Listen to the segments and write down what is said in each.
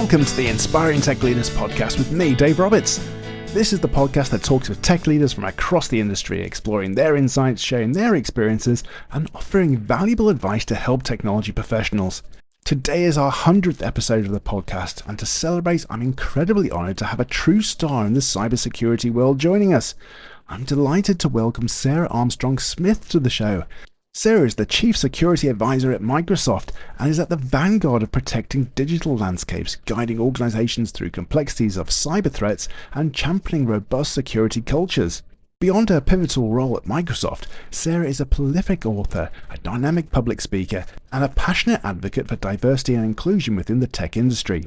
Welcome to the Inspiring Tech Leaders podcast with me, Dave Roberts. This is the podcast that talks with tech leaders from across the industry, exploring their insights, sharing their experiences, and offering valuable advice to help technology professionals. Today is our 100th episode of the podcast, and to celebrate, I'm incredibly honoured to have a true star in the cybersecurity world joining us. I'm delighted to welcome Sarah Armstrong-Smith to the show. Sarah is the Chief Security Advisor at Microsoft and is at the vanguard of protecting digital landscapes, guiding organizations through complexities of cyber threats and championing robust security cultures. Beyond her pivotal role at Microsoft, Sarah is a prolific author, a dynamic public speaker, and a passionate advocate for diversity and inclusion within the tech industry.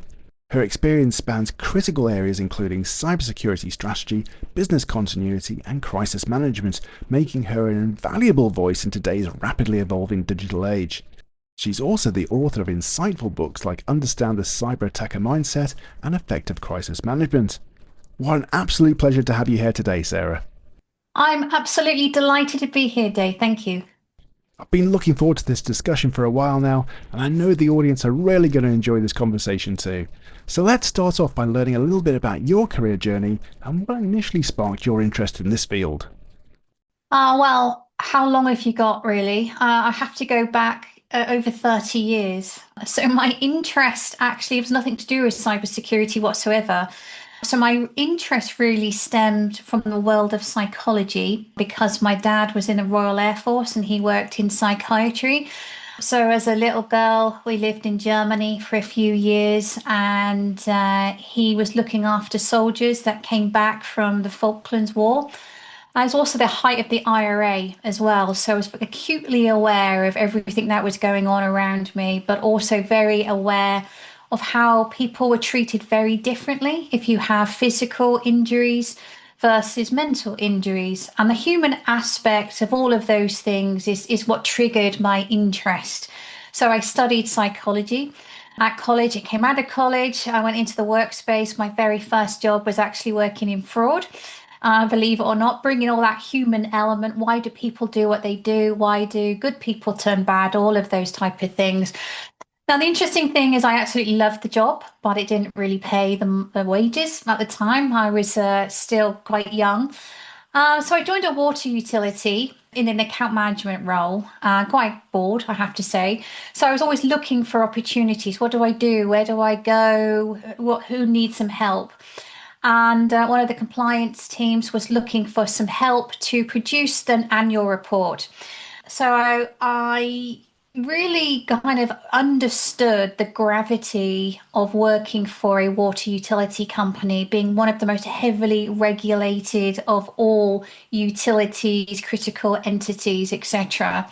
Her experience spans critical areas including cybersecurity strategy, business continuity, and crisis management, making her an invaluable voice in today's rapidly evolving digital age. She's also the author of insightful books like Understand the Cyber Attacker Mindset and Effective Crisis Management. What an absolute pleasure to have you here today, Sarah. I'm absolutely delighted to be here, Dave. Thank you. I've been looking forward to this discussion for a while now, and I know the audience are really going to enjoy this conversation too. So let's start off by learning a little bit about your career journey and what initially sparked your interest in this field. Well, how long have you got, really? I have to go back over 30 years. So my interest actually has nothing to do with cybersecurity whatsoever. So my interest really stemmed from the world of psychology because my dad was in the Royal Air Force and he worked in psychiatry. So as a little girl, we lived in Germany for a few years and he was looking after soldiers that came back from the Falklands War. I was also the height of the IRA as well. So I was acutely aware of everything that was going on around me, but also very aware of how people were treated very differently if you have physical injuries versus mental injuries. And the human aspect of all of those things is what triggered my interest. So I studied psychology at college. I came out of college. I went into the workspace. My very first job was actually working in fraud. Believe it or not, bringing all that human element. Why do people do what they do? Why do good people turn bad? All of those type of things. Now, the interesting thing is I absolutely loved the job, but it didn't really pay the wages at the time. I was still quite young. So I joined a water utility in an account management role, quite bored, I have to say. So I was always looking for opportunities. What do I do? Where do I go? Who needs some help? And one of the compliance teams was looking for some help to produce an annual report. So I really kind of understood the gravity of working for a water utility company, being one of the most heavily regulated of all utilities, critical entities, etc.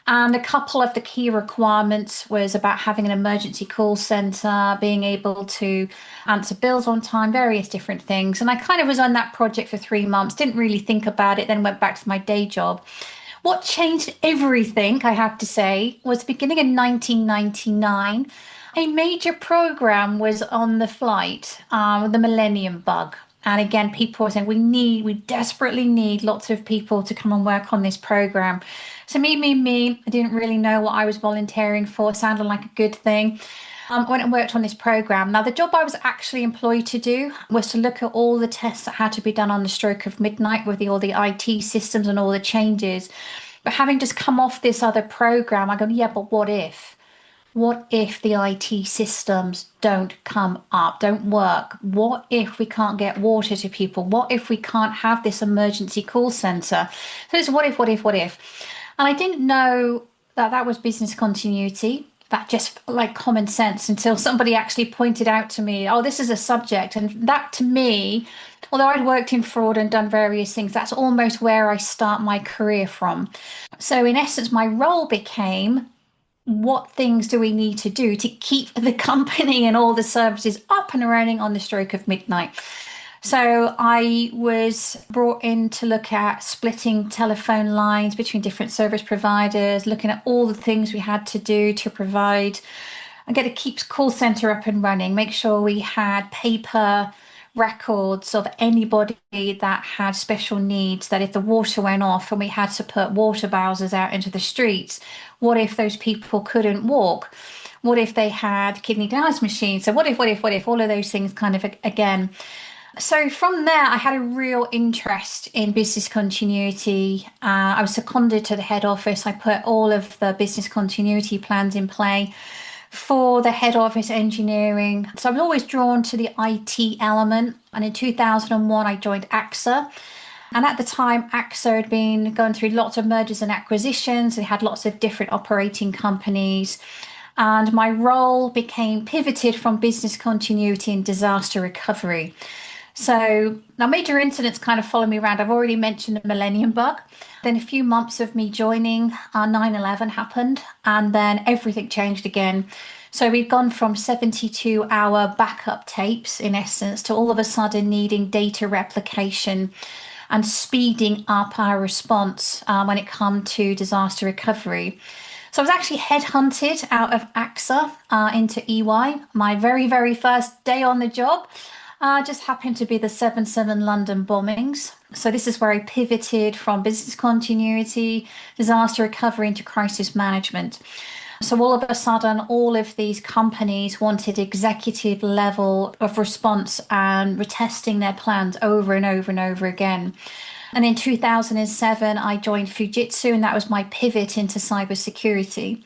And a couple of the key requirements was about having an emergency call center, being able to answer bills on time, various different things. And I kind of was on that project for 3 months, didn't really think about it, then went back to my day job. What changed everything, I have to say, was beginning in 1999, a major program was on the flight, the Millennium Bug. And again, people were saying, we desperately need lots of people to come and work on this program. So me, I didn't really know what I was volunteering for. It sounded like a good thing. I went and worked on this program. Now, the job I was actually employed to do was to look at all the tests that had to be done on the stroke of midnight with all the IT systems and all the changes. But having just come off this other program, I go, yeah, but what if? What if the IT systems don't come up, don't work? What if we can't get water to people? What if we can't have this emergency call center? So it's what if? And I didn't know that that was business continuity. That just felt like common sense until somebody actually pointed out to me, oh, this is a subject. And that to me, although I'd worked in fraud and done various things, that's almost where I start my career from. So in essence, my role became, what things do we need to do to keep the company and all the services up and running on the stroke of midnight? So I was brought in to look at splitting telephone lines between different service providers, looking at all the things we had to do to provide and get a keep call center up and running, make sure we had paper records of anybody that had special needs, that if the water went off and we had to put water bowsers out into the streets, what if those people couldn't walk? What if they had kidney dialysis machines? So what if, all of those things kind of again. So from there, I had a real interest in business continuity. I was seconded to the head office. I put all of the business continuity plans in play for the head office engineering. So I was always drawn to the IT element. And in 2001, I joined AXA. And at the time, AXA had been going through lots of mergers and acquisitions. They had lots of different operating companies. And my role became pivoted from business continuity and disaster recovery. So now major incidents kind of follow me around. I've already mentioned the Millennium Bug. Then a few months of me joining, 9/11 happened, and then everything changed again. So we've gone from 72-hour backup tapes, in essence, to all of a sudden needing data replication and speeding up our response when it comes to disaster recovery. So I was actually headhunted out of AXA into EY. My very, very first day on the job just happened to be the 7/7 London bombings. So this is where I pivoted from business continuity, disaster recovery into crisis management. So all of a sudden, all of these companies wanted executive level of response and retesting their plans over and over and over again. And in 2007, I joined Fujitsu, and that was my pivot into cybersecurity.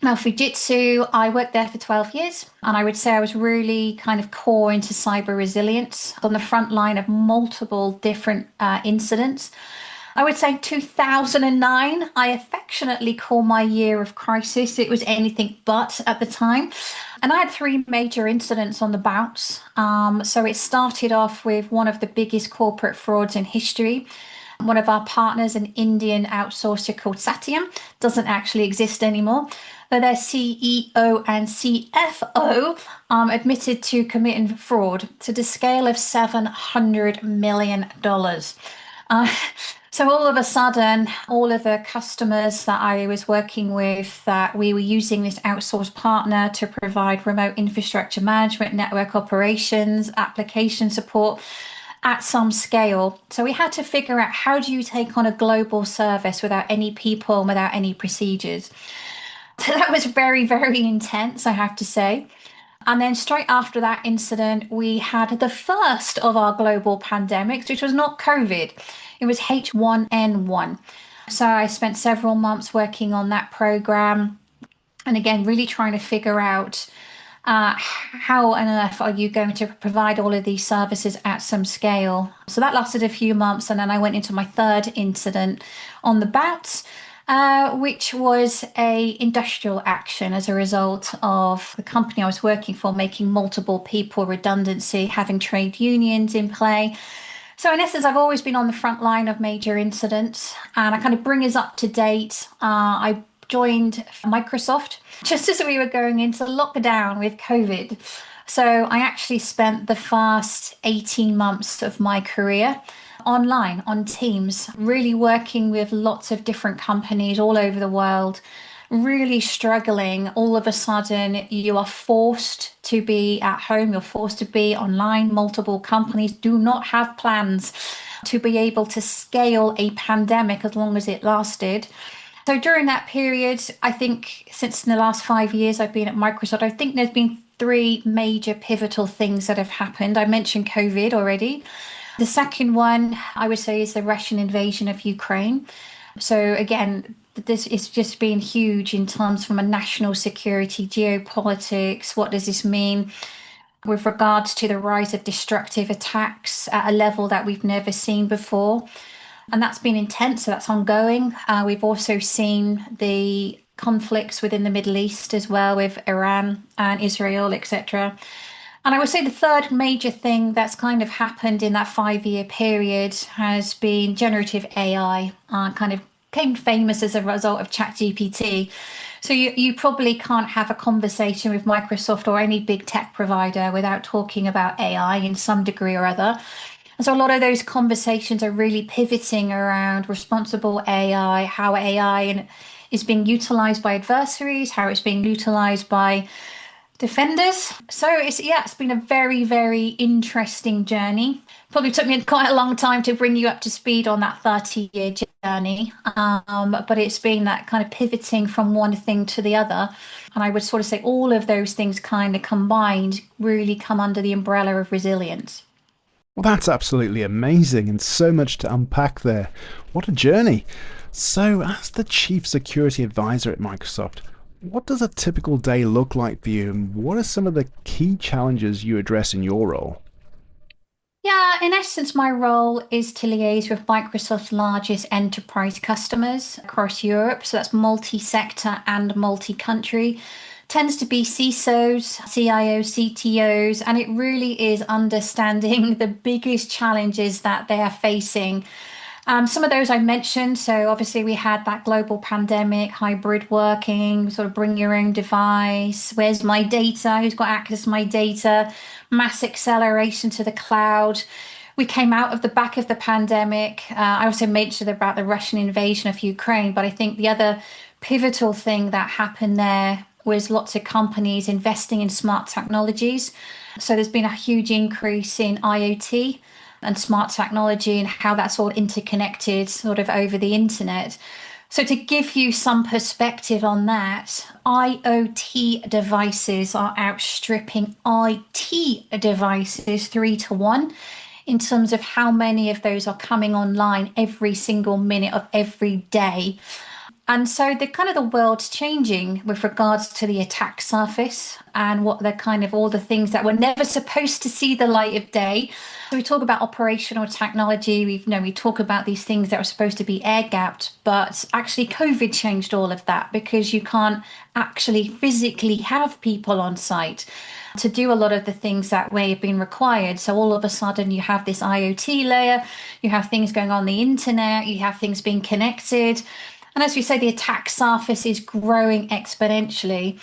Now, Fujitsu, I worked there for 12 years, and I would say I was really kind of core into cyber resilience on the front line of multiple different incidents. I would say 2009, I affectionately call my year of crisis. It was anything but at the time. And I had three major incidents on the bounce. So it started off with one of the biggest corporate frauds in history. One of our partners, an Indian outsourcer called Satyam, doesn't actually exist anymore. But their CEO and CFO admitted to committing fraud to the scale of $700 million. So all of a sudden, all of the customers that I was working with, that we were using this outsourced partner to provide remote infrastructure management, network operations, application support at some scale. So we had to figure out, how do you take on a global service without any people and without any procedures? So that was very, very intense, I have to say. And then straight after that incident, we had the first of our global pandemics, which was not COVID. It was H1N1. So I spent several months working on that program. And again, really trying to figure out how on earth are you going to provide all of these services at some scale? So that lasted a few months. And then I went into my third incident on the bats. Which was a industrial action as a result of the company I was working for making multiple people redundancy, having trade unions in play. So in essence, I've always been on the front line of major incidents, and I kind of bring us up to date. I joined Microsoft just as we were going into lockdown with COVID. So I actually spent the first 18 months of my career online on Teams, really working with lots of different companies all over the world, really struggling. All of a sudden, you are forced to be at home, you're forced to be online. Multiple companies do not have plans to be able to scale a pandemic as long as it lasted. So during that period, I think since in the last 5 years I've been at Microsoft, I think there's been three major pivotal things that have happened. I mentioned COVID already. The second one, I would say, is the Russian invasion of Ukraine. So again, this is just been huge in terms from a national security, geopolitics. What does this mean with regards to the rise of destructive attacks at a level that we've never seen before? And that's been intense, so that's ongoing. We've also seen the conflicts within the Middle East as well, with Iran and Israel, etc. And I would say the third major thing that's kind of happened in that 5 year period has been generative AI, kind of became famous as a result of ChatGPT. So you probably can't have a conversation with Microsoft or any big tech provider without talking about AI in some degree or other. And so a lot of those conversations are really pivoting around responsible AI, how AI is being utilized by adversaries, how it's being utilized by Defenders. So it's been a very, very interesting journey. Probably took me quite a long time to bring you up to speed on that 30-year journey. But it's been that kind of pivoting from one thing to the other. And I would sort of say all of those things kind of combined really come under the umbrella of resilience. Well, that's absolutely amazing and so much to unpack there. What a journey. So, as the Chief Security Advisor at Microsoft, what does a typical day look like for you, and what are some of the key challenges you address in your role? Yeah, in essence, my role is to liaise with Microsoft's largest enterprise customers across Europe. So that's multi-sector and multi-country. Tends to be CISOs, CIOs, CTOs, and it really is understanding the biggest challenges that they are facing. Some of those I mentioned. So obviously we had that global pandemic, hybrid working, sort of bring your own device. Where's my data? Who's got access to my data? Mass acceleration to the cloud. We came out of the back of the pandemic. I also mentioned about the Russian invasion of Ukraine, but I think the other pivotal thing that happened there was lots of companies investing in smart technologies. So there's been a huge increase in IoT and smart technology and how that's all interconnected sort of over the internet. So to give you some perspective on that, IoT devices are outstripping IT devices 3 to 1 in terms of how many of those are coming online every single minute of every day. And so the kind of the world's changing with regards to the attack surface and what the kind of all the things that were never supposed to see the light of day. So we talk about operational technology. We talk about these things that are supposed to be air gapped, but actually COVID changed all of that because you can't actually physically have people on site to do a lot of the things that way have been required. So all of a sudden you have this IoT layer, you have things going on the internet, you have things being connected. And as we say, the attack surface is growing exponentially.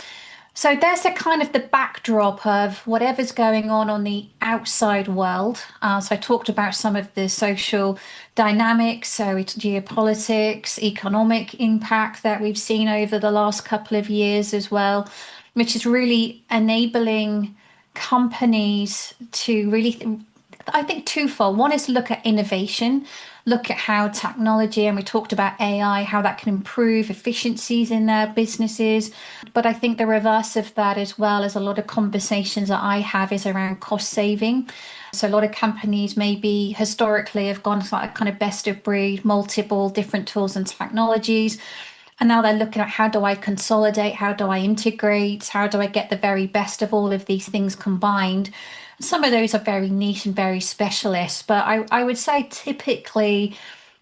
So there's the kind of the backdrop of whatever's going on the outside world. So I talked about some of the social dynamics, so it's geopolitics, economic impact that we've seen over the last couple of years as well, which is really enabling companies to really, I think, twofold. One is to look at innovation, look at how technology, and we talked about AI, how that can improve efficiencies in their businesses. But I think the reverse of that, as well as a lot of conversations that I have, is around cost saving. So a lot of companies maybe historically have gone for a kind of best of breed, multiple different tools and technologies. And now they're looking at how do I consolidate? How do I integrate? How do I get the very best of all of these things combined? Some of those are very niche and very specialist, but I would say typically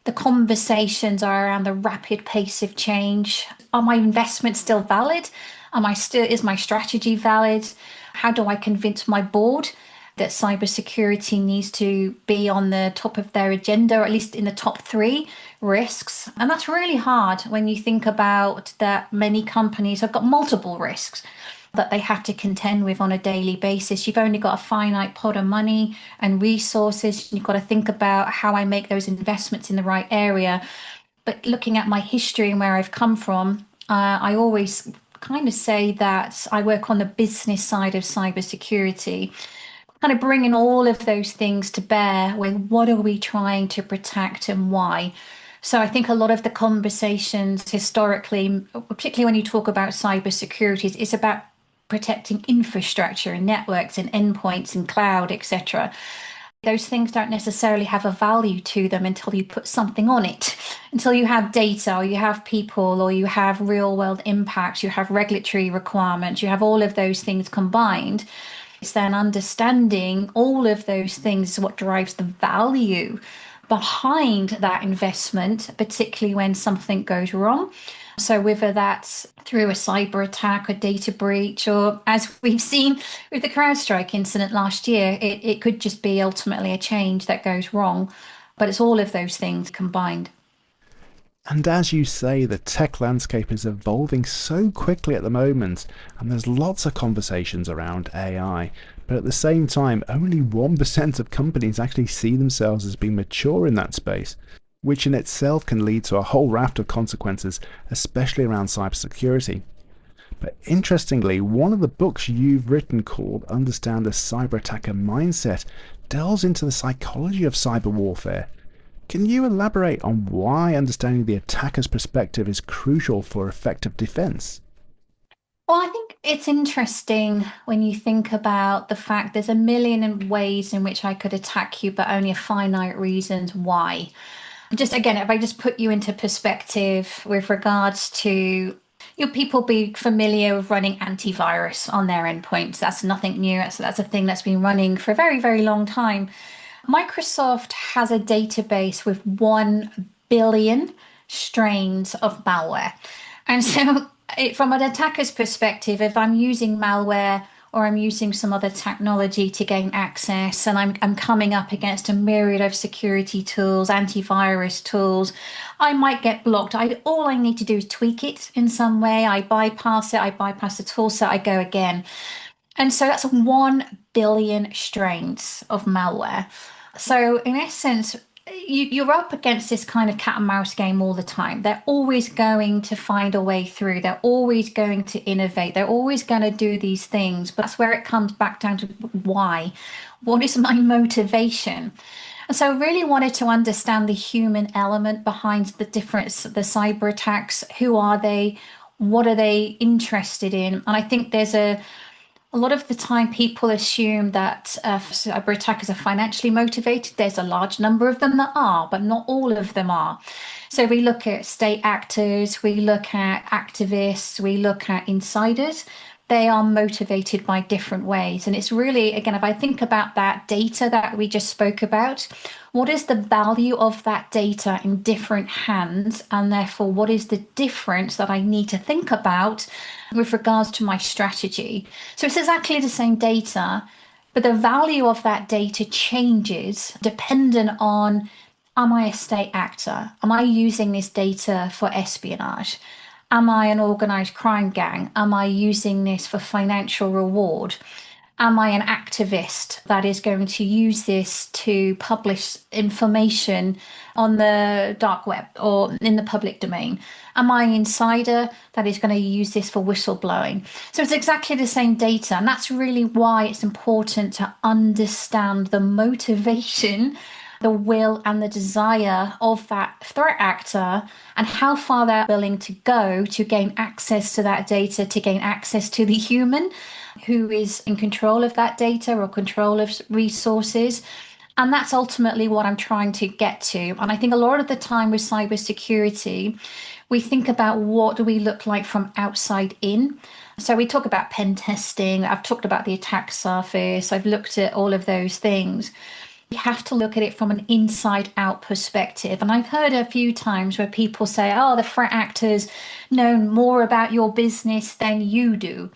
the conversations are around the rapid pace of change. Are my investments still valid? Is my strategy valid? How do I convince my board that cybersecurity needs to be on the top of their agenda, or at least in the top 3 risks? And that's really hard when you think about that many companies have got multiple risks that they have to contend with on a daily basis. You've only got a finite pot of money and resources. You've got to think about how I make those investments in the right area. But looking at my history and where I've come from, I always kind of say that I work on the business side of cybersecurity, kind of bringing all of those things to bear with what are we trying to protect and why. So I think a lot of the conversations historically, particularly when you talk about cybersecurity, is about protecting infrastructure and networks and endpoints and cloud, etc. Those things don't necessarily have a value to them until you put something on it, until you have data or you have people or you have real world impacts, you have regulatory requirements, you have all of those things combined. It's then understanding all of those things is what drives the value behind that investment, particularly when something goes wrong. So whether that's through a cyber attack, a data breach, or as we've seen with the CrowdStrike incident last year, it could just be ultimately a change that goes wrong. But it's all of those things combined. And as you say, the tech landscape is evolving so quickly at the moment, and there's lots of conversations around AI. But at the same time, only 1% of companies actually see themselves as being mature in that space, which in itself can lead to a whole raft of consequences, especially around cybersecurity. But interestingly, one of the books you've written called Understand the Cyber Attacker Mindset delves into the psychology of cyber warfare. Can you elaborate on why understanding the attacker's perspective is crucial for effective defense? Well, I think it's interesting when you think about the fact there's a million ways in which I could attack you, but only a finite reasons why. Just again, if I just put you into perspective with regards to people be familiar with running antivirus on their endpoints. That's nothing new. That's a thing that's been running for a very, very long time. Microsoft has a database with 1 billion strains of malware. And so, from an attacker's perspective, if I'm using malware or I'm using some other technology to gain access and I'm coming up against a myriad of security tools, antivirus tools, I might get blocked. All I need to do is tweak it in some way. I bypass it, I bypass the tool set, I go again. And so that's 1 billion strains of malware. So, in essence, you're up against this kind of cat and mouse game all the time. They're always going to find a way through. They're always going to innovate. They're always going to do these things. But that's where it comes back down to why. What is my motivation? And so I really wanted to understand the human element behind the cyber attacks. Who are they? What are they interested in? And I think there's a lot of the time, people assume that cyber attackers are financially motivated. There's a large number of them that are, but not all of them are. So we look at state actors, we look at activists, we look at insiders. They are motivated by different ways. And it's really, again, if I think about that data that we just spoke about, what is the value of that data in different hands? And therefore, what is the difference that I need to think about with regards to my strategy? So it's exactly the same data, but the value of that data changes dependent on, am I a state actor? Am I using this data for espionage? Am I an organized crime gang? Am I using this for financial reward? Am I an activist that is going to use this to publish information on the dark web or in the public domain? Am I an insider that is going to use this for whistleblowing? So it's exactly the same data. And that's really why it's important to understand the motivation, the will and the desire of that threat actor and how far they're willing to go to gain access to that data, to gain access to the human who is in control of that data or control of resources. And that's ultimately what I'm trying to get to. And I think a lot of the time with cybersecurity, we think about what do we look like from outside in. So we talk about pen testing. I've talked about the attack surface. I've looked at all of those things. You have to look at it from an inside out perspective. And I've heard a few times where people say, oh, the threat actors know more about your business than you do.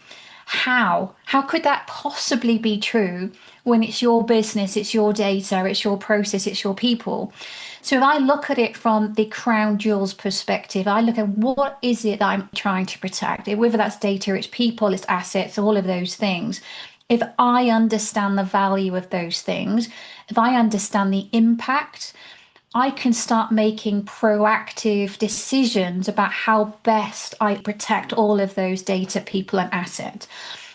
How? How could that possibly be true when it's your business, it's your data, it's your process, it's your people? So if I look at it from the crown jewels perspective, I look at what is it that I'm trying to protect, whether that's data, it's people, it's assets, all of those things. If I understand the value of those things, if I understand the impact, I can start making proactive decisions about how best I protect all of those data, people, and assets.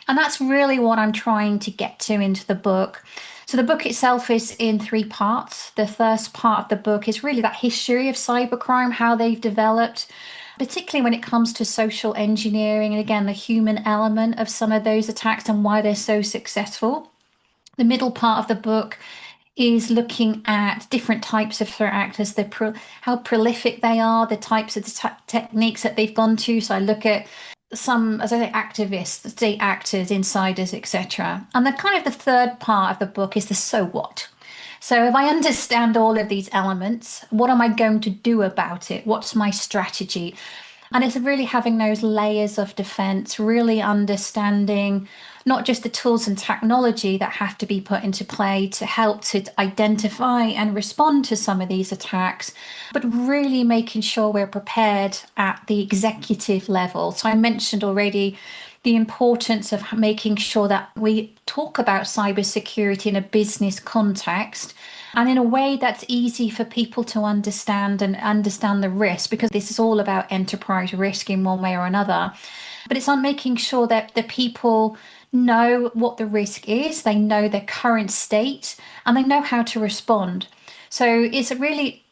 And that's really what I'm trying to get to into the book. So the book itself is in 3 parts. The first part of the book is really that history of cybercrime, how they've developed, particularly when it comes to social engineering and again, the human element of some of those attacks and why they're so successful. The middle part of the book is looking at different types of threat actors, how prolific they are, the types of techniques that they've gone to. So I look at some, as I say, activists, state actors, insiders, etc. And then kind of the third part of the book is the so what. So if I understand all of these elements, what am I going to do about it? What's my strategy? And it's really having those layers of defense, really understanding not just the tools and technology that have to be put into play to help to identify and respond to some of these attacks, but really making sure we're prepared at the executive level. So I mentioned already the importance of making sure that we talk about cybersecurity in a business context, and in a way that's easy for people to understand and understand the risk, because this is all about enterprise risk in one way or another. But it's on making sure that the people know what the risk is, they know their current state, and they know how to respond. So it's really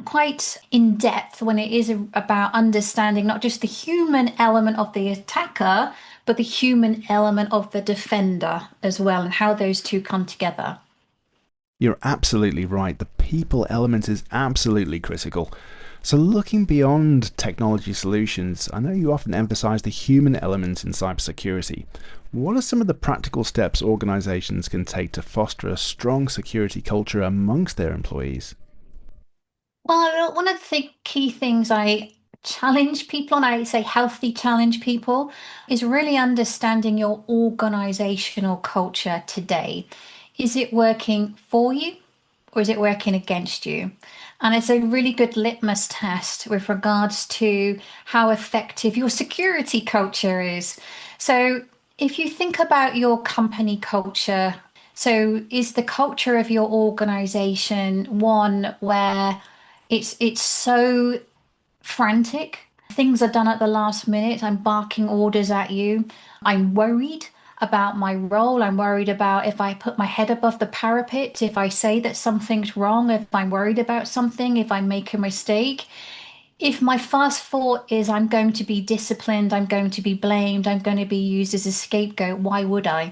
quite in depth when it is about understanding not just the human element of the attacker, but the human element of the defender as well, and how those two come together. You're absolutely right. The people element is absolutely critical. So, looking beyond technology solutions, I know you often emphasize the human element in cybersecurity. What are some of the practical steps organizations can take to foster a strong security culture amongst their employees? Well, one of the key things I challenge people, and I say healthy challenge people, is really understanding your organizational culture today. Is it working for you or is it working against you? And it's a really good litmus test with regards to how effective your security culture is. So if you think about your company culture, so is the culture of your organization one where it's so frantic? Things are done at the last minute. I'm barking orders at you. I'm worried about my role. I'm worried about if I put my head above the parapet, if I say that something's wrong, if I'm worried about something, if I make a mistake. If my first thought is I'm going to be disciplined, I'm going to be blamed, I'm going to be used as a scapegoat, why would I?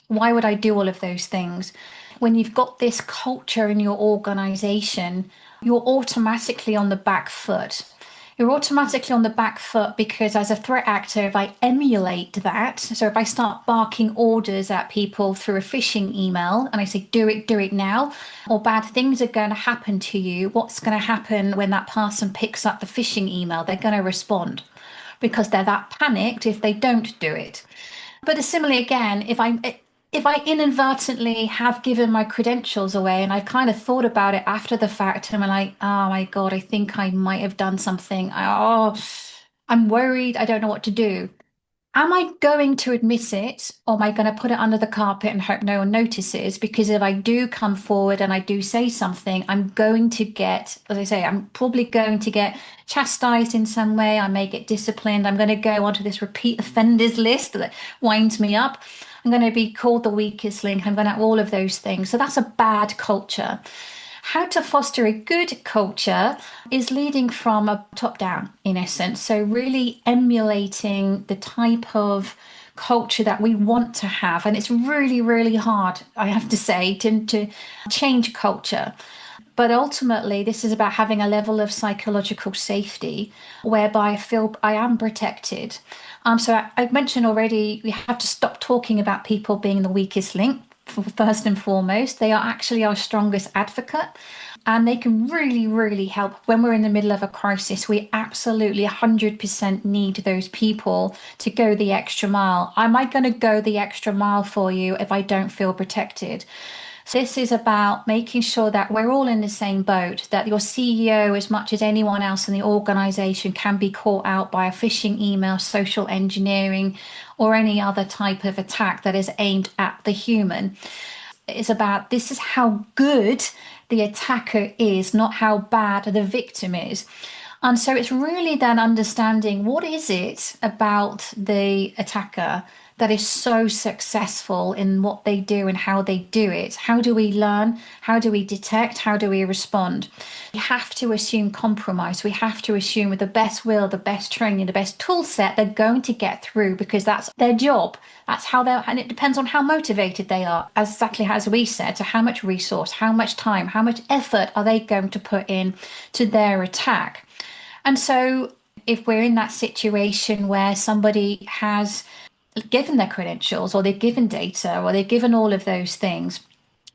Why would I do all of those things? When you've got this culture in your organization, you're automatically on the back foot. You're automatically on the back foot because, as a threat actor, if I emulate that, so if I start barking orders at people through a phishing email and I say, do it now, or bad things are going to happen to you, what's going to happen when that person picks up the phishing email? They're going to respond because they're that panicked if they don't do it. But similarly, again, if I inadvertently have given my credentials away and I've kind of thought about it after the fact, and I'm like, oh my God, I think I might have done something. I'm worried. I don't know what to do. Am I going to admit it, or am I going to put it under the carpet and hope no one notices? Because if I do come forward and I do say something, I'm going to get, as I say, I'm probably going to get chastised in some way. I may get disciplined. I'm going to go onto this repeat offenders list that winds me up. I'm going to be called the weakest link. I'm going to all of those things. So that's a bad culture. How to foster a good culture is leading from a top down, in essence. So, really emulating the type of culture that we want to have. And it's really, really hard, I have to say, to change culture. But ultimately, this is about having a level of psychological safety whereby I feel I am protected. I mentioned already, we have to stop talking about people being the weakest link. First and foremost, they are actually our strongest advocate, and they can really, really help when we're in the middle of a crisis. We absolutely 100% need those people to go the extra mile. Am I going to go the extra mile for you if I don't feel protected? So this is about making sure that we're all in the same boat, that your CEO, as much as anyone else in the organization, can be caught out by a phishing email, social engineering, or any other type of attack that is aimed at the human. It's about this is how good the attacker is, not how bad the victim is. And so it's really then understanding what is it about the attacker that is so successful in what they do and how they do it. How do we learn? How do we detect? How do we respond? We have to assume compromise. We have to assume with the best will, the best training, the best tool set, they're going to get through because that's their job. That's how they're, and it depends on how motivated they are, exactly as we said. So how much resource, how much time, how much effort are they going to put in to their attack? And so if we're in that situation where somebody has given their credentials or they've given data or they've given all of those things,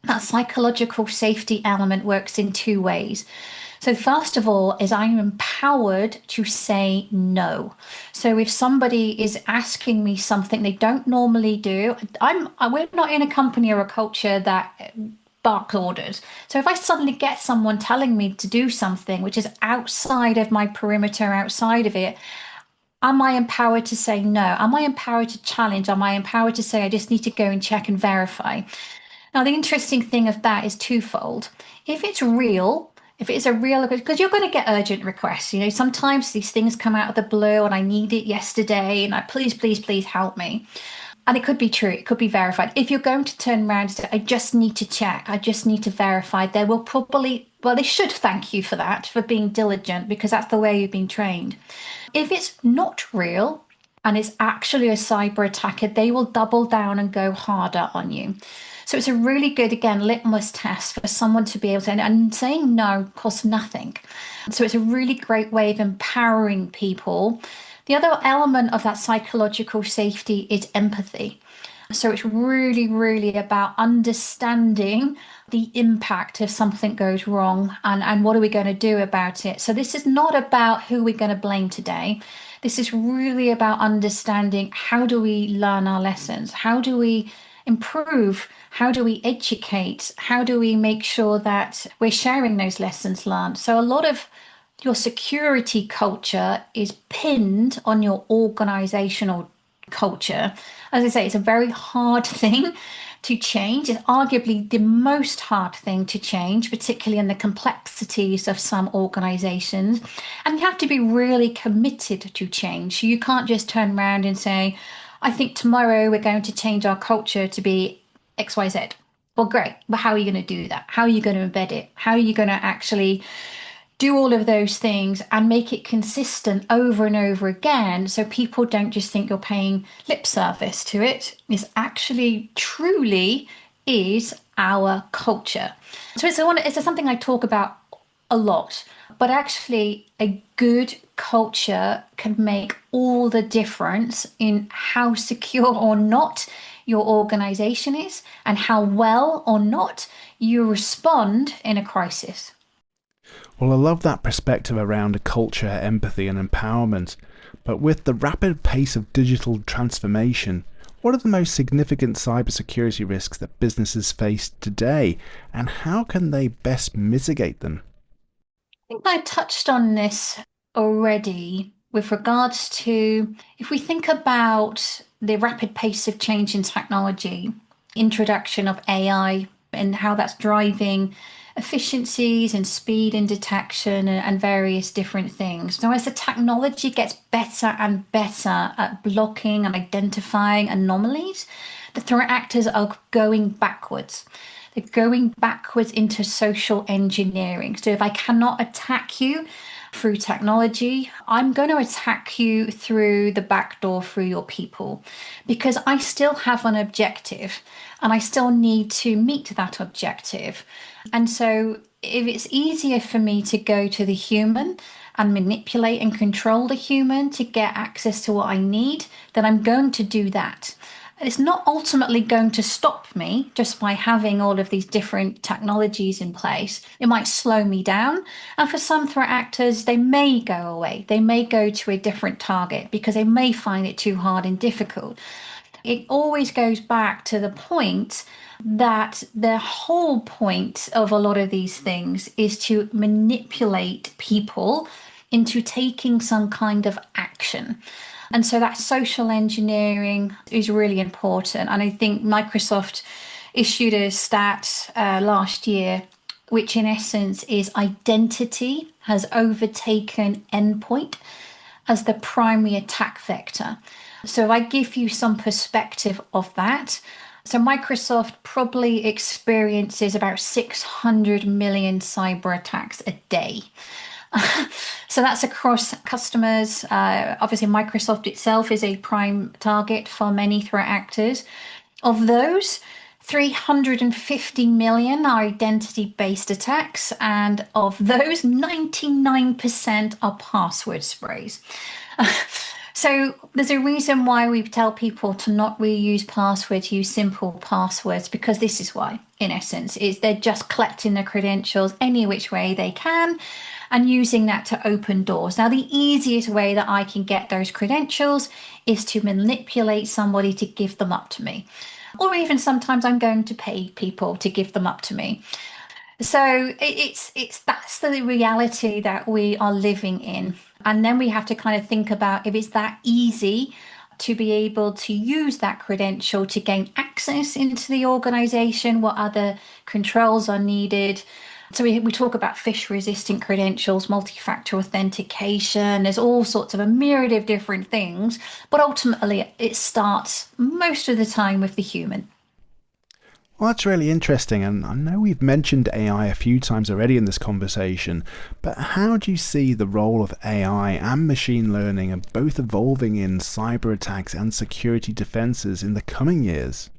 that psychological safety element works in two ways. So first of all is I'm empowered to say no. So if somebody is asking me something they don't normally do, we're not in a company or a culture that bark orders. So if I suddenly get someone telling me to do something which is outside of my perimeter, outside of it, am I empowered to say no? Am I empowered to challenge? Am I empowered to say I just need to go and check and verify? Now, the interesting thing of that is twofold. If it's real, if it's a real, because you're going to get urgent requests, sometimes these things come out of the blue and I need it yesterday and please, please, please help me. And it could be true, it could be verified. If you're going to turn around and say, I just need to check, I just need to verify, they will probably, well, they should thank you for that, for being diligent, because that's the way you've been trained. If it's not real and it's actually a cyber attacker, they will double down and go harder on you. So it's a really good, again, litmus test for someone to be able to, and saying no costs nothing. So it's a really great way of empowering people. The other element of that psychological safety is empathy. So it's really, really about understanding the impact if something goes wrong and what are we going to do about it. So this is not about who we're going to blame today. This is really about understanding how do we learn our lessons? How do we improve? How do we educate? How do we make sure that we're sharing those lessons learned? So a lot of your security culture is pinned on your organizational culture. As I say, it's a very hard thing to change. It's arguably the most hard thing to change, particularly in the complexities of some organizations. And you have to be really committed to change. You can't just turn around and say, I think tomorrow we're going to change our culture to be XYZ. Well, great. But how are you going to do that? How are you going to embed it? How are you going to actually do all of those things and make it consistent over and over again so people don't just think you're paying lip service to it? This actually truly is our culture. So it's something I talk about a lot, but actually a good culture can make all the difference in how secure or not your organization is and how well or not you respond in a crisis. Well, I love that perspective around culture, empathy, and empowerment. But with the rapid pace of digital transformation, what are the most significant cybersecurity risks that businesses face today, and how can they best mitigate them? I think I touched on this already with regards to if we think about the rapid pace of change in technology, introduction of AI, and how that's driving efficiencies and speed in detection and various different things. Now, as the technology gets better and better at blocking and identifying anomalies, the threat actors are going backwards. They're going backwards into social engineering. So if I cannot attack you through technology, I'm going to attack you through the back door, through your people, because I still have an objective and I still need to meet that objective. And so if it's easier for me to go to the human and manipulate and control the human to get access to what I need, then I'm going to do that. It's not ultimately going to stop me just by having all of these different technologies in place. It might slow me down. And for some threat actors, they may go away. They may go to a different target because they may find it too hard and difficult. It always goes back to the point that the whole point of a lot of these things is to manipulate people into taking some kind of action. And so that social engineering is really important. And I think Microsoft issued a stat last year, which in essence is identity has overtaken endpoint as the primary attack vector. So if I give you some perspective of that, so Microsoft probably experiences about 600 million cyber attacks a day. So that's across customers. Obviously, Microsoft itself is a prime target for many threat actors. Of those, 350 million are identity-based attacks, and of those, 99% are password sprays. So there's a reason why we tell people to not reuse passwords, use simple passwords, because this is why, in essence, is they're just collecting the credentials any which way they can and using that to open doors. Now, the easiest way that I can get those credentials is to manipulate somebody to give them up to me. Or even sometimes I'm going to pay people to give them up to me. So it's that's the reality that we are living in. And then we have to kind of think about if it's that easy to be able to use that credential to gain access into the organization, what other controls are needed. So we talk about phish resistant credentials, multi-factor authentication. There's all sorts of a myriad of different things, but ultimately it starts most of the time with the human. Well, that's really interesting, and I know we've mentioned AI a few times already in this conversation, but how do you see the role of AI and machine learning are both evolving in cyber attacks and security defenses in the coming years?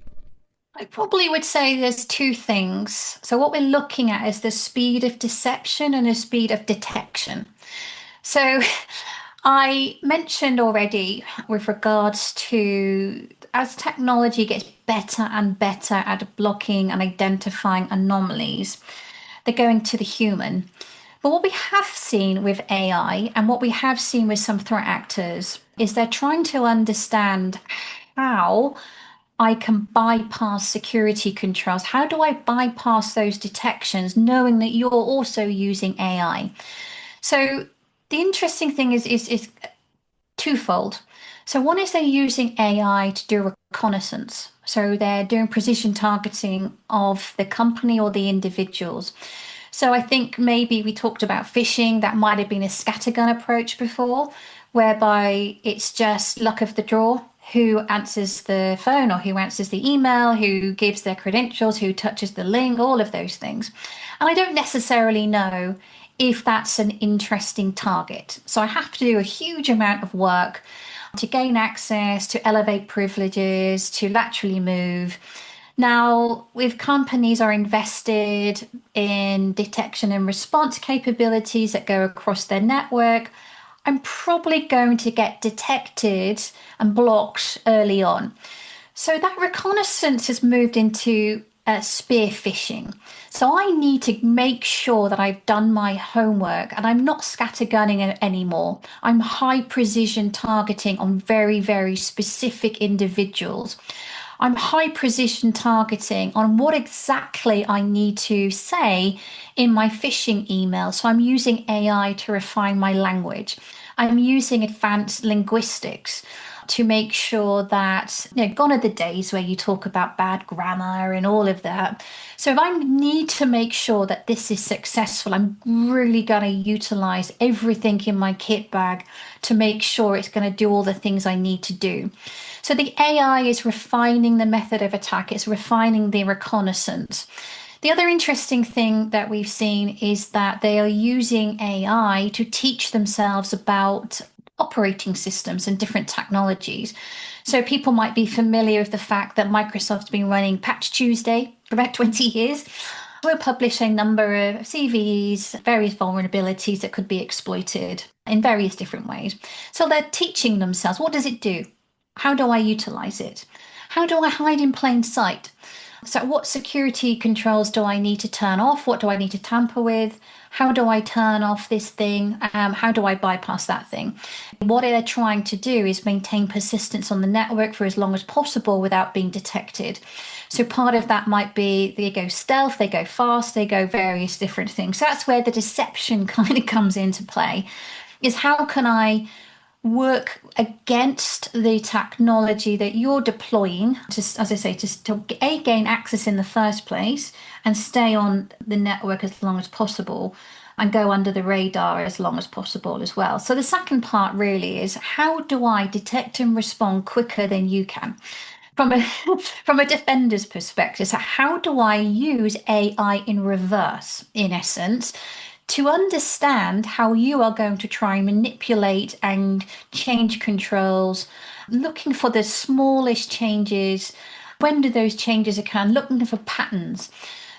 I probably would say there's two things. So what we're looking at is the speed of deception and the speed of detection. So I mentioned already with regards to as technology gets better and better at blocking and identifying anomalies, they're going to the human. But what we have seen with AI and what we have seen with some threat actors is they're trying to understand how I can bypass security controls. How do I bypass those detections knowing that you're also using AI? So the interesting thing is twofold. So one is they're using AI to do reconnaissance. So they're doing precision targeting of the company or the individuals. So I think maybe we talked about phishing. That might have been a scattergun approach before, whereby it's just luck of the draw. Who answers the phone or who answers the email, who gives their credentials, who touches the link, all of those things. And I don't necessarily know if that's an interesting target. So I have to do a huge amount of work to gain access, to elevate privileges, to laterally move. Now, if companies are invested in detection and response capabilities that go across their network, I'm probably going to get detected and blocked early on. So that reconnaissance has moved into spear phishing. So I need to make sure that I've done my homework and I'm not scattergunning it anymore. I'm high precision targeting on very, very specific individuals. I'm high precision targeting on what exactly I need to say in my phishing email. So I'm using AI to refine my language. I'm using advanced linguistics to make sure that, gone are the days where you talk about bad grammar and all of that. So if I need to make sure that this is successful, I'm really going to utilize everything in my kit bag to make sure it's going to do all the things I need to do. So the AI is refining the method of attack, it's refining the reconnaissance. The other interesting thing that we've seen is that they are using AI to teach themselves about operating systems and different technologies. So people might be familiar with the fact that Microsoft's been running Patch Tuesday for about 20 years. We'll publish a number of CVEs, various vulnerabilities that could be exploited in various different ways. So they're teaching themselves, what does it do? How do I utilize it? How do I hide in plain sight? So what security controls do I need to turn off? What do I need to tamper with? How do I turn off this thing? How do I bypass that thing? What they're trying to do is maintain persistence on the network for as long as possible without being detected. So part of that might be they go stealth, they go fast, they go various different things. So that's where the deception kind of comes into play, is how can I work against the technology that you're deploying to, as I say, to gain access in the first place and stay on the network as long as possible and go under the radar as long as possible as well. So the second part really is how do I detect and respond quicker than you can? From a from a defender's perspective, so how do I use AI in reverse, in essence, to understand how you are going to try and manipulate and change controls, looking for the smallest changes. When do those changes occur? Looking for patterns.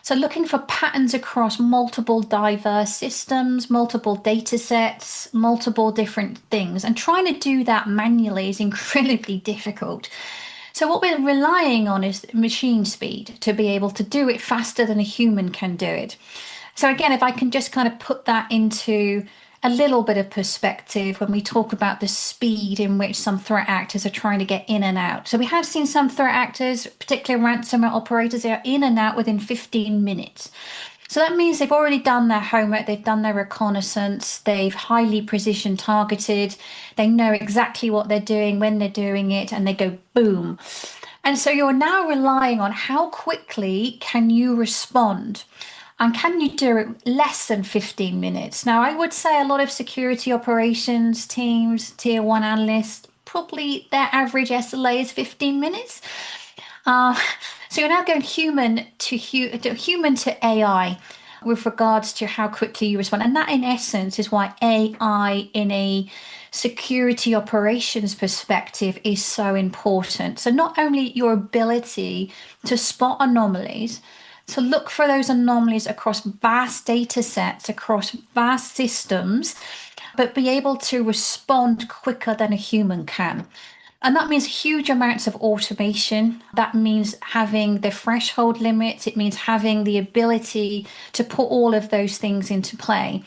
So looking for patterns across multiple diverse systems, multiple data sets, multiple different things, and trying to do that manually is incredibly difficult. So what we're relying on is machine speed to be able to do it faster than a human can do it. So again, if I can just kind of put that into a little bit of perspective when we talk about the speed in which some threat actors are trying to get in and out. So we have seen some threat actors, particularly ransomware operators, they are in and out within 15 minutes. So that means they've already done their homework, they've done their reconnaissance, they've highly precision targeted, they know exactly what they're doing, when they're doing it, and they go boom. And so you're now relying on how quickly can you respond? And can you do it less than 15 minutes? Now, I would say a lot of security operations teams, tier one analysts, probably their average SLA is 15 minutes. Uh, so you're now going human to AI with regards to how quickly you respond. And that, in essence, is why AI in a security operations perspective is so important. So not only your ability to spot anomalies, to look for those anomalies across vast data sets, across vast systems, but be able to respond quicker than a human can. And that means huge amounts of automation. That means having the threshold limits. It means having the ability to put all of those things into play.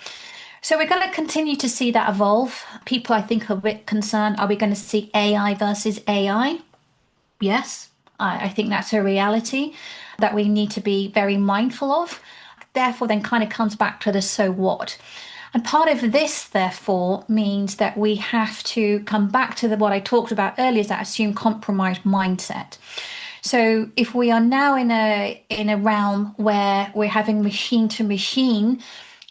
So we're going to continue to see that evolve. People, I think, are a bit concerned. Are we going to see AI versus AI? Yes, I think that's a reality that we need to be very mindful of. Therefore, then kind of comes back to the so what. And part of this, therefore, means that we have to come back to what I talked about earlier, is that assume compromised mindset. So if we are now in a realm where we're having machine to machine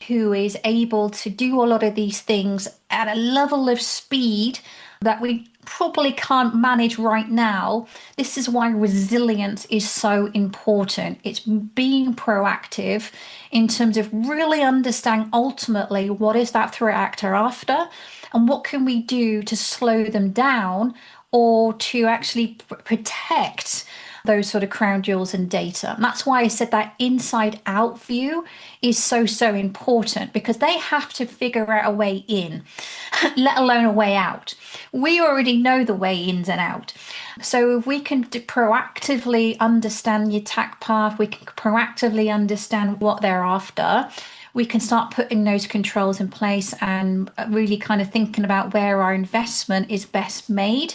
who is able to do a lot of these things at a level of speed that we probably can't manage right now. This is why resilience is so important. It's being proactive in terms of really understanding ultimately what is that threat actor after and what can we do to slow them down or to actually protect those sort of crown jewels and data. And that's why I said that inside out view is so, so important, because they have to figure out a way in, let alone a way out. We already know the way ins and out. So if we can proactively understand the attack path, we can proactively understand what they're after, we can start putting those controls in place and really kind of thinking about where our investment is best made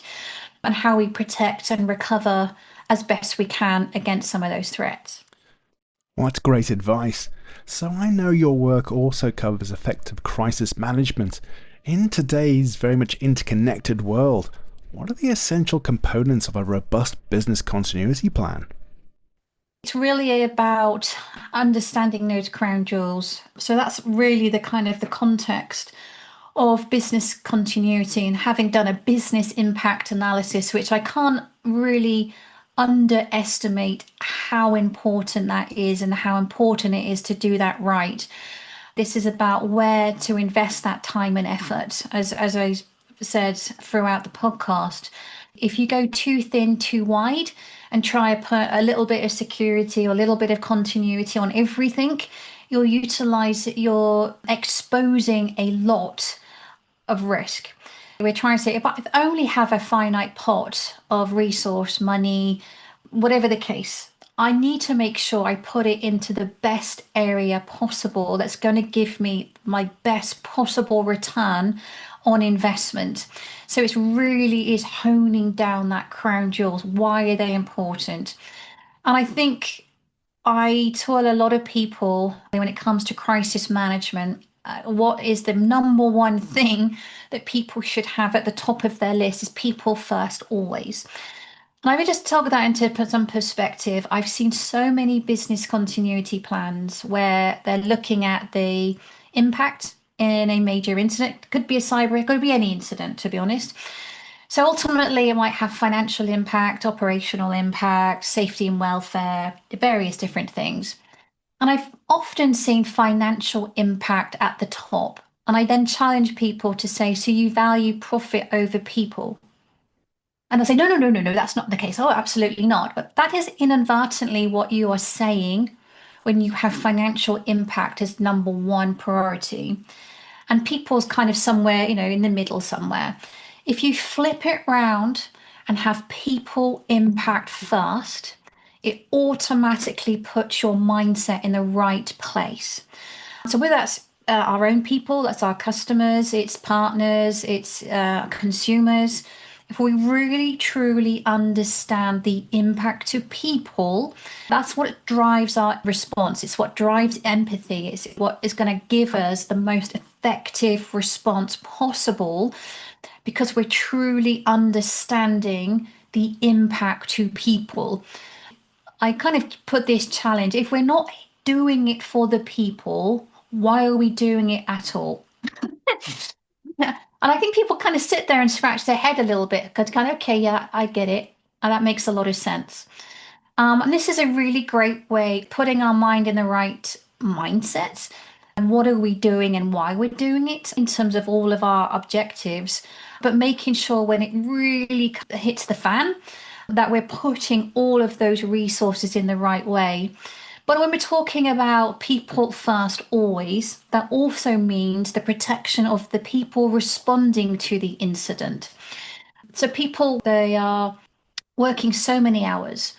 and how we protect and recover as best we can against some of those threats. Well, that's great advice. So I know your work also covers effective crisis management. In today's very much interconnected world, what are the essential components of a robust business continuity plan? It's really about understanding those crown jewels. So that's really the kind of the context of business continuity, and having done a business impact analysis, which I can't really underestimate how important that is and how important it is to do that right. This is about where to invest that time and effort. As I said throughout the podcast, if you go too thin, too wide, and try to put a little bit of security or a little bit of continuity on everything, you're exposing a lot of risk. We're trying to say, if I only have a finite pot of resource, money, whatever the case, I need to make sure I put it into the best area possible that's going to give me my best possible return on investment. So it's really is honing down that crown jewels. Why are they important? And I think I tell a lot of people when it comes to crisis management, what is the number one thing that people should have at the top of their list is people first, always. And I would just talk that into some perspective. I've seen so many business continuity plans where they're looking at the impact in a major incident. It could be a cyber, it could be any incident, to be honest. So ultimately, it might have financial impact, operational impact, safety and welfare, various different things. And I've often seen financial impact at the top. And I then challenge people to say, so you value profit over people? And I say, no, no, no, no, no, that's not the case. Oh, absolutely not. But that is inadvertently what you are saying when you have financial impact as number one priority. And people's kind of somewhere, in the middle somewhere. If you flip it round and have people impact first, it automatically puts your mindset in the right place. So whether that's our own people, that's our customers, it's partners, it's consumers, if we really truly understand the impact to people, that's what drives our response. It's what drives empathy. It's what is going to give us the most effective response possible because we're truly understanding the impact to people. I kind of put this challenge, if we're not doing it for the people, why are we doing it at all? And I think people kind of sit there and scratch their head a little bit because kind of, okay, yeah, I get it. And that makes a lot of sense. And this is a really great way putting our mind in the right mindset and what are we doing and why we're doing it in terms of all of our objectives, but making sure when it really hits the fan that we're putting all of those resources in the right way. But when we're talking about people first always, that also means the protection of the people responding to the incident. So people, they are working so many hours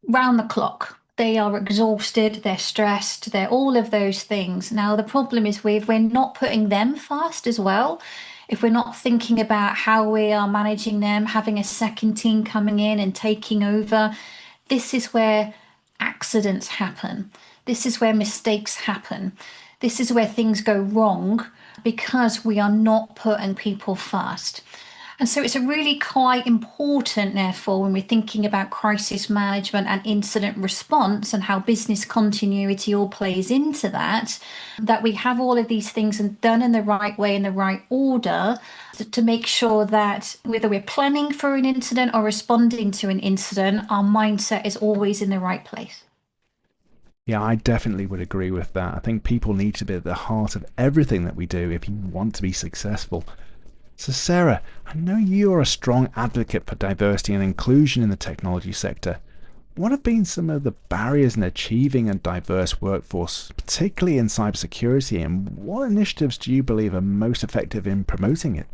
round the clock. They are exhausted, they're stressed, they're all of those things. Now, the problem is if we're not putting them first as well, if we're not thinking about how we are managing them, having a second team coming in and taking over, this is where accidents happen. This is where mistakes happen. This is where things go wrong because we are not putting people first. And so it's a really quite important, therefore, when we're thinking about crisis management and incident response and how business continuity all plays into that, that we have all of these things and done in the right way, in the right order, to make sure that whether we're planning for an incident or responding to an incident, our mindset is always in the right place. Yeah, I definitely would agree with that. I think people need to be at the heart of everything that we do if you want to be successful. So, Sarah, I know you're a strong advocate for diversity and inclusion in the technology sector. What have been some of the barriers in achieving a diverse workforce, particularly in cybersecurity, and what initiatives do you believe are most effective in promoting it?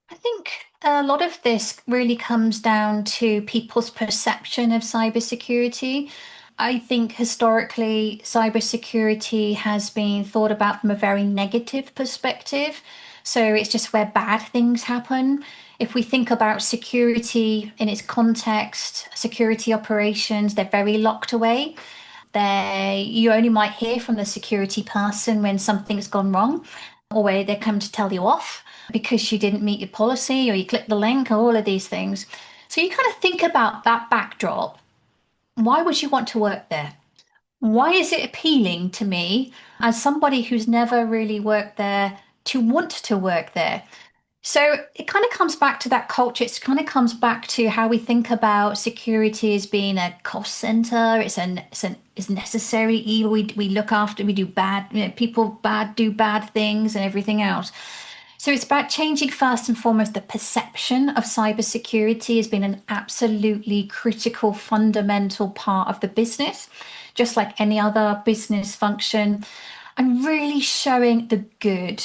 I think a lot of this really comes down to people's perception of cybersecurity. I think historically, cybersecurity has been thought about from a very negative perspective. So it's just where bad things happen. If we think about security in its context, security operations, they're very locked away. You only might hear from the security person when something's gone wrong or where they come to tell you off because you didn't meet your policy or you clicked the link or all of these things. So you kind of think about that backdrop. Why would you want to work there? Why is it appealing to me as somebody who's never really worked there to want to work there? So it kind of comes back to that culture. It kind of comes back to how we think about security as being a cost center. It's necessary evil. We look after. We do bad. People bad do bad things and everything else. So it's about changing first and foremost the perception of cybersecurity has been an absolutely critical, fundamental part of the business, just like any other business function, and really showing the good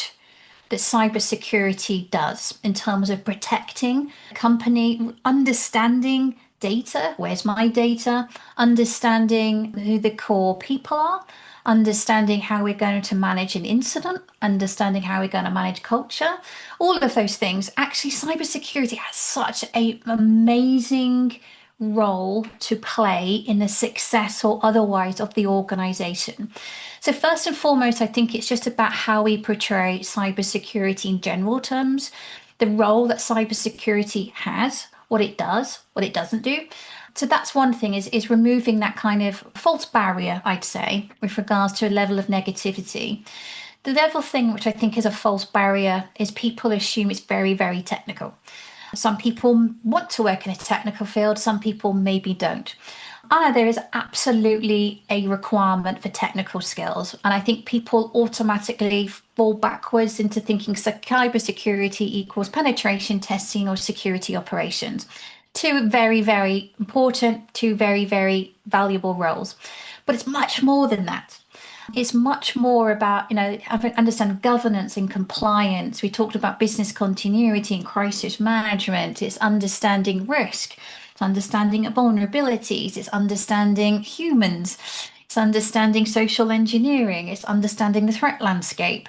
that cybersecurity does in terms of protecting the company, understanding data, where's my data, understanding who the core people are, understanding how we're going to manage an incident, understanding how we're going to manage culture, all of those things. Actually, cybersecurity has such an amazing role to play in the success or otherwise of the organization. So first and foremost, I think it's just about how we portray cybersecurity in general terms, the role that cybersecurity has, what it does, what it doesn't do. So that's one thing is removing that kind of false barrier, I'd say, with regards to a level of negativity. The other thing which I think is a false barrier is people assume it's very, very technical. Some people want to work in a technical field, some people maybe don't. There is absolutely a requirement for technical skills. And I think people automatically fall backwards into thinking cybersecurity equals penetration testing or security operations. Two very, very important, two very, very valuable roles. But it's much more than that. It's much more about, understand governance and compliance. We talked about business continuity and crisis management. It's understanding risk. It's understanding vulnerabilities. It's understanding humans. It's understanding social engineering. It's understanding the threat landscape.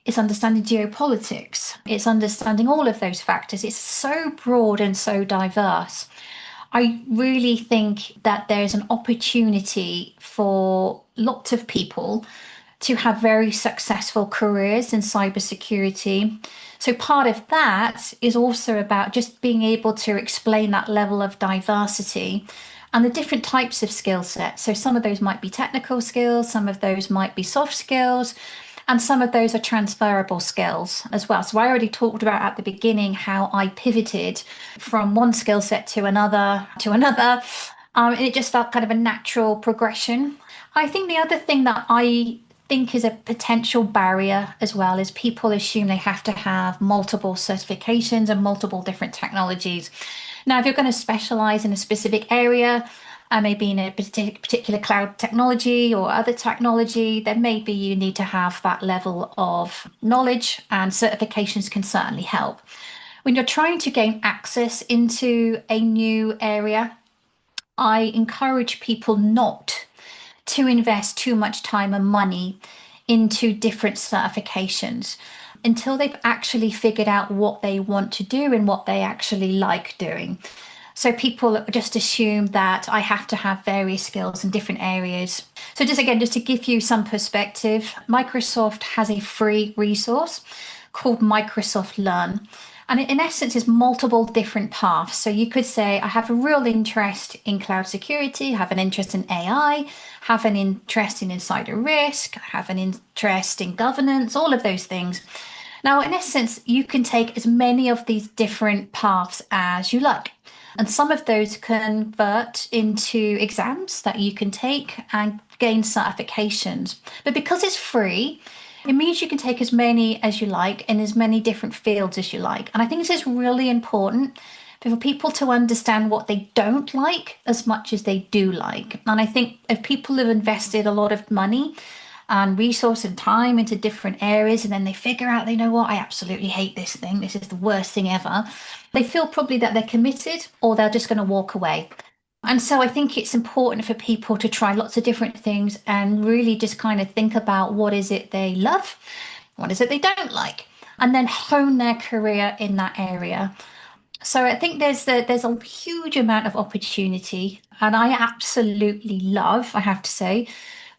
it's understanding geopolitics, it's understanding all of those factors. It's so broad and so diverse. I really think that there's an opportunity for lots of people to have very successful careers in cybersecurity. So part of that is also about just being able to explain that level of diversity and the different types of skill sets. So some of those might be technical skills, some of those might be soft skills, and some of those are transferable skills as well. So I already talked about at the beginning how I pivoted from one skill set to another. And it just felt kind of a natural progression. I think the other thing that I think is a potential barrier as well is people assume they have to have multiple certifications and multiple different technologies. Now, if you're going to specialize in a specific area, maybe in a particular cloud technology or other technology, then maybe you need to have that level of knowledge, and certifications can certainly help. When you're trying to gain access into a new area, I encourage people not to invest too much time and money into different certifications until they've actually figured out what they want to do and what they actually like doing. So people just assume that I have to have various skills in different areas. So just to give you some perspective, Microsoft has a free resource called Microsoft Learn. And in essence, it's multiple different paths. So you could say, I have a real interest in cloud security, have an interest in AI, have an interest in insider risk, have an interest in governance, all of those things. Now, in essence, you can take as many of these different paths as you like. And some of those convert into exams that you can take and gain certifications. But because it's free, it means you can take as many as you like in as many different fields as you like. And I think this is really important for people to understand what they don't like as much as they do like. And I think if people have invested a lot of money and resource and time into different areas, and then they figure out, you know what, I absolutely hate this thing. This is the worst thing ever. They feel probably that they're committed, or they're just going to walk away. And so I think it's important for people to try lots of different things and really just kind of think about what is it they love, what is it they don't like, and then hone their career in that area. So I think there's a huge amount of opportunity, and I absolutely love, I have to say,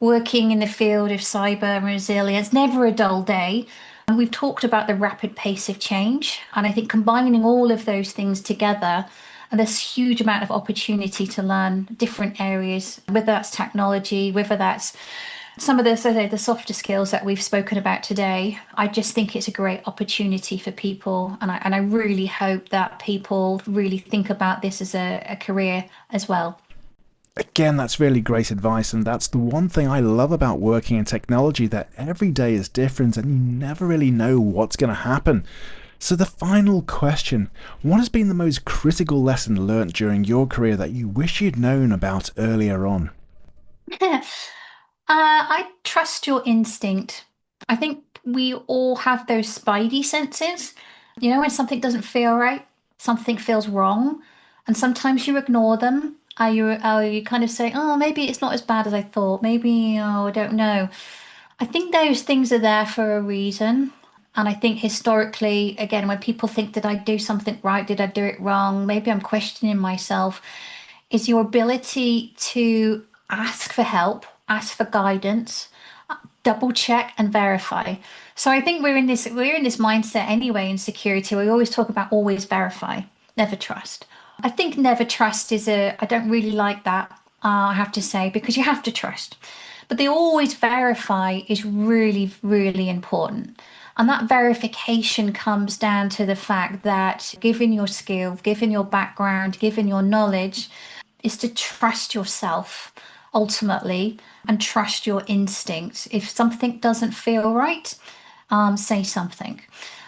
working in the field of cyber resilience. Never a dull day. And we've talked about the rapid pace of change, and I think combining all of those things together, and there's huge amount of opportunity to learn different areas, whether that's technology, whether that's some of the softer skills that we've spoken about today. I just think it's a great opportunity for people, and I really hope that people really think about this as a career as well. Again, that's really great advice, and that's the one thing I love about working in technology, that every day is different and you never really know what's going to happen. So the final question, what has been the most critical lesson learnt during your career that you wish you'd known about earlier on? I trust your instinct. I think we all have those spidey senses. You know, when something doesn't feel right, something feels wrong, and sometimes you ignore them. You kind of say, oh, maybe it's not as bad as I thought. Maybe, oh, I don't know. I think those things are there for a reason. And I think historically, again, when people think, did I do something right? Did I do it wrong? Maybe I'm questioning myself. Is your ability to ask for help, ask for guidance, double check and verify. So I think we're in this mindset anyway in security. We always talk about always verify, never trust. I think never trust I don't really like that, I have to say, because you have to trust. But the always verify is really, really important. And that verification comes down to the fact that given your skill, given your background, given your knowledge, is to trust yourself ultimately and trust your instincts. If something doesn't feel right, say something.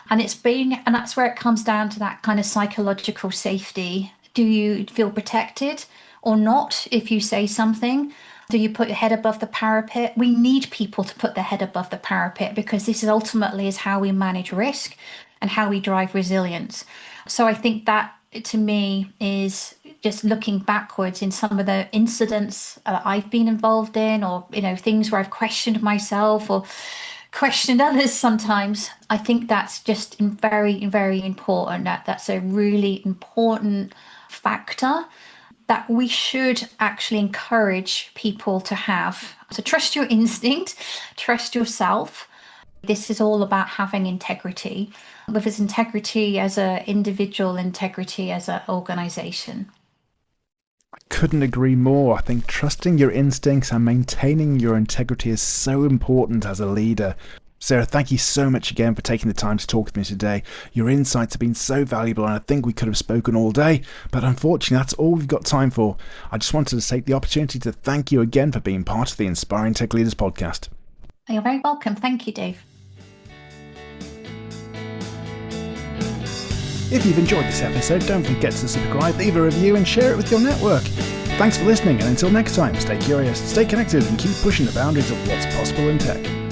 And that's where it comes down to that kind of psychological safety. Do you feel protected or not if you say something? Do you put your head above the parapet? We need people to put their head above the parapet because this is ultimately is how we manage risk and how we drive resilience. So I think that to me is just looking backwards in some of the incidents I've been involved in, or things where I've questioned myself or question others sometimes. I think that's just very, very important. That's a really important factor that we should actually encourage people to have. So trust your instinct, trust yourself. This is all about having integrity, whether it's integrity as an individual, integrity as an organization. Couldn't agree more. I think trusting your instincts and maintaining your integrity is so important as a leader. Sarah, thank you so much again for taking the time to talk with me today. Your insights have been so valuable, and I think we could have spoken all day, but unfortunately that's all we've got time for. I just wanted to take the opportunity to thank you again for being part of the Inspiring Tech Leaders podcast. You're very welcome. Thank you, Dave. If you've enjoyed this episode, don't forget to subscribe, leave a review and share it with your network. Thanks for listening, and until next time, stay curious, stay connected, and keep pushing the boundaries of what's possible in tech.